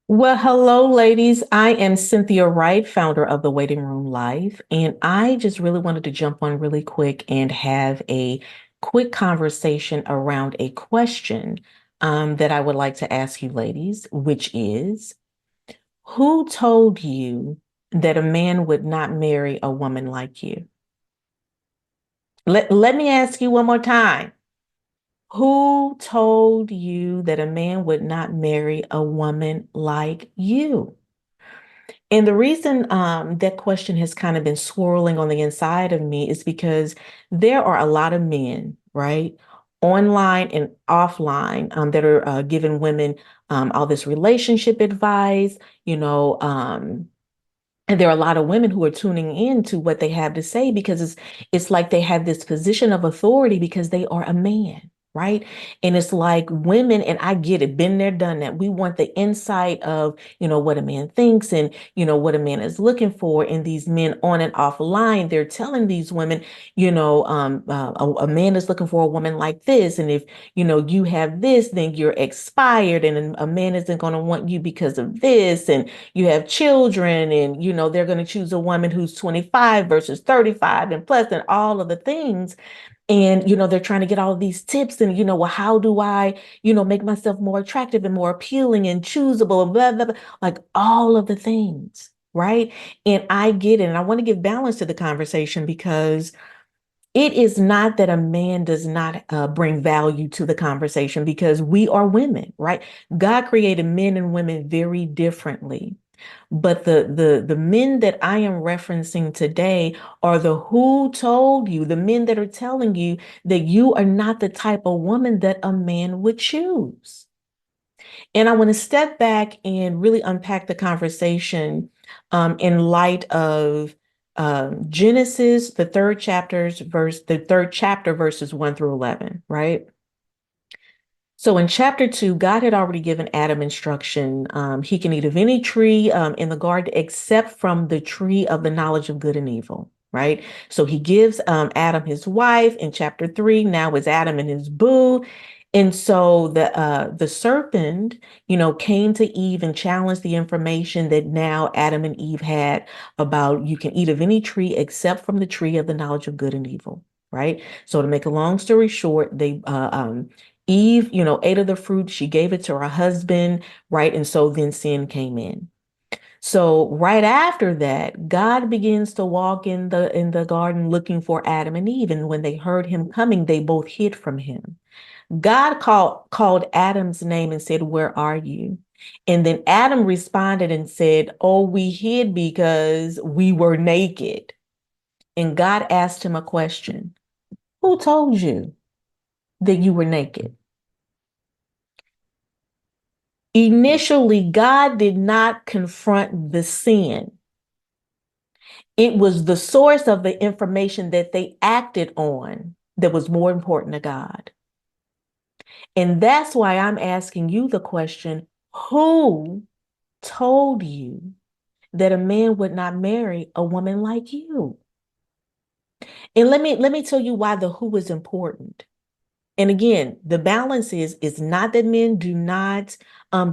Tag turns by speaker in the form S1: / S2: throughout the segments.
S1: Well, hello, ladies. I am Cynthia Wright, founder of the Waiting Room Life, and I just really wanted to jump on really quick and have a quick conversation around a question that I would like to ask you, ladies, which is, who told you that a man would not marry a woman like you? Let me ask you one more time. Who told you that a man would not marry a woman like you? And the reason that question has kind of been swirling on the inside of me is because there are a lot of men, right, online and offline, that are giving women all this relationship advice, you know, and there are a lot of women who are tuning in to what they have to say because it's like they have this position of authority because they are a man, right? And it's like women, and I get it, been there, done that. We want the insight of, what a man thinks and, what a man is looking for. And these men on and offline, they're telling these women, a man is looking for a woman like this. And if, you have this, then you're expired and a man isn't going to want you because of this. And you have children and they're going to choose a woman who's 25 versus 35 and plus and all of the things, and they're trying to get all of these tips and well, how do I make myself more attractive and more appealing and choosable and blah blah blah, like all of the things, right? And I get it, and I want to give balance to the conversation because it is not that a man does not bring value to the conversation, because we are women, right? God created men and women very differently. But the men that I am referencing today are the who told you, the men that are telling you that you are not the type of woman that a man would choose. And I want to step back and really unpack the conversation in light of Genesis, the third chapter, verses 1 through 11, right? So in chapter 2, God had already given Adam instruction. He can eat of any tree in the garden except from the tree of the knowledge of good and evil, right? So he gives Adam his wife in chapter 3. Now it's Adam and his boo. And so the serpent, came to Eve and challenged the information that now Adam and Eve had about you can eat of any tree except from the tree of the knowledge of good and evil, right? So to make a long story short, Eve, ate of the fruit. She gave it to her husband, right? And so then sin came in. So right after that, God begins to walk in the garden looking for Adam and Eve. And when they heard him coming, they both hid from him. God called Adam's name and said, "Where are you?" And then Adam responded and said, "Oh, we hid because we were naked." And God asked him a question. Who told you that you were naked? Initially, God did not confront the sin. It was the source of the information that they acted on that was more important to God. And that's why I'm asking you the question, who told you that a man would not marry a woman like you? And let me tell you why the who is important. And again, the balance is not that men do not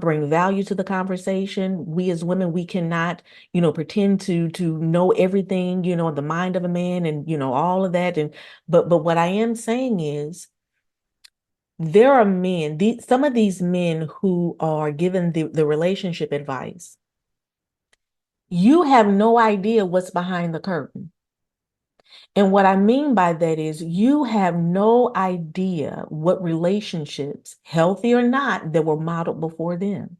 S1: bring value to the conversation. We as women, we cannot, pretend to know everything, in the mind of a man and all of that. And but what I am saying is there are men, some of these men who are given the relationship advice. You have no idea what's behind the curtain. And what I mean by that is you have no idea what relationships, healthy or not, that were modeled before them.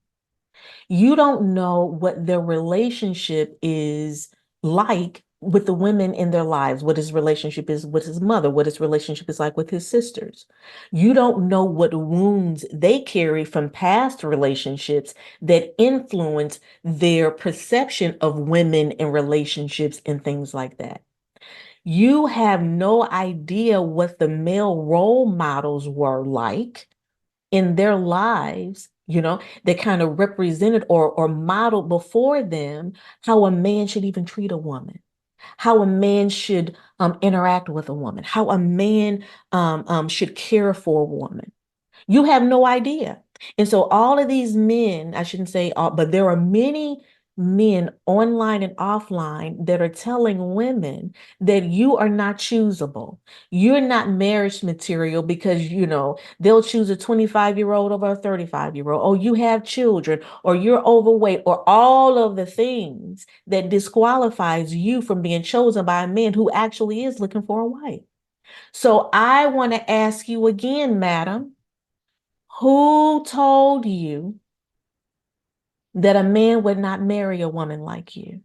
S1: You don't know what their relationship is like with the women in their lives, what his relationship is with his mother, what his relationship is like with his sisters. You don't know what wounds they carry from past relationships that influence their perception of women and relationships and things like that. You have no idea what the male role models were like in their lives, that kind of represented or modeled before them how a man should even treat a woman, how a man should interact with a woman, how a man should care for a woman. You have no idea. And so all of these men, I shouldn't say all, but there are many men online and offline that are telling women that you are not choosable. You're not marriage material because, they'll choose a 25-year-old over a 35-year-old, or you have children, or you're overweight, or all of the things that disqualifies you from being chosen by a man who actually is looking for a wife. So I want to ask you again, madam, who told you that a man would not marry a woman like you?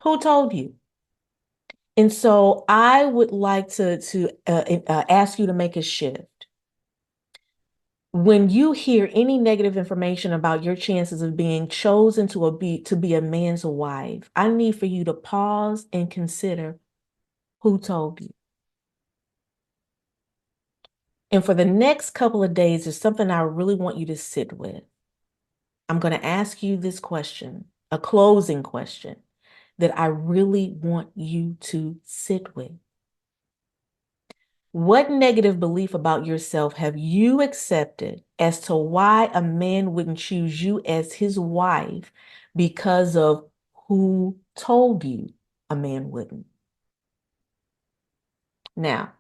S1: Who told you? And so I would like to ask you to make a shift. When you hear any negative information about your chances of being chosen to be a man's wife, I need for you to pause and consider who told you. And for the next couple of days, there's something I really want you to sit with. I'm going to ask you this question, a closing question that I really want you to sit with. What negative belief about yourself have you accepted as to why a man wouldn't choose you as his wife because of who told you a man wouldn't? Now,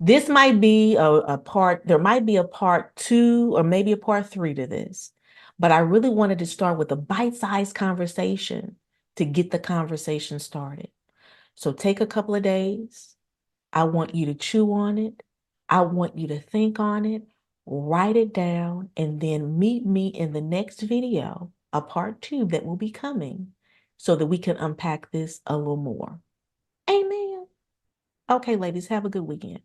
S1: this might be there might be a part two or maybe a part three to this, but I really wanted to start with a bite-sized conversation to get the conversation started. So take a couple of days. I want you to chew on it. I want you to think on it, write it down, and then meet me in the next video, a part two that will be coming, so that we can unpack this a little more. Amen. Okay, ladies, have a good weekend.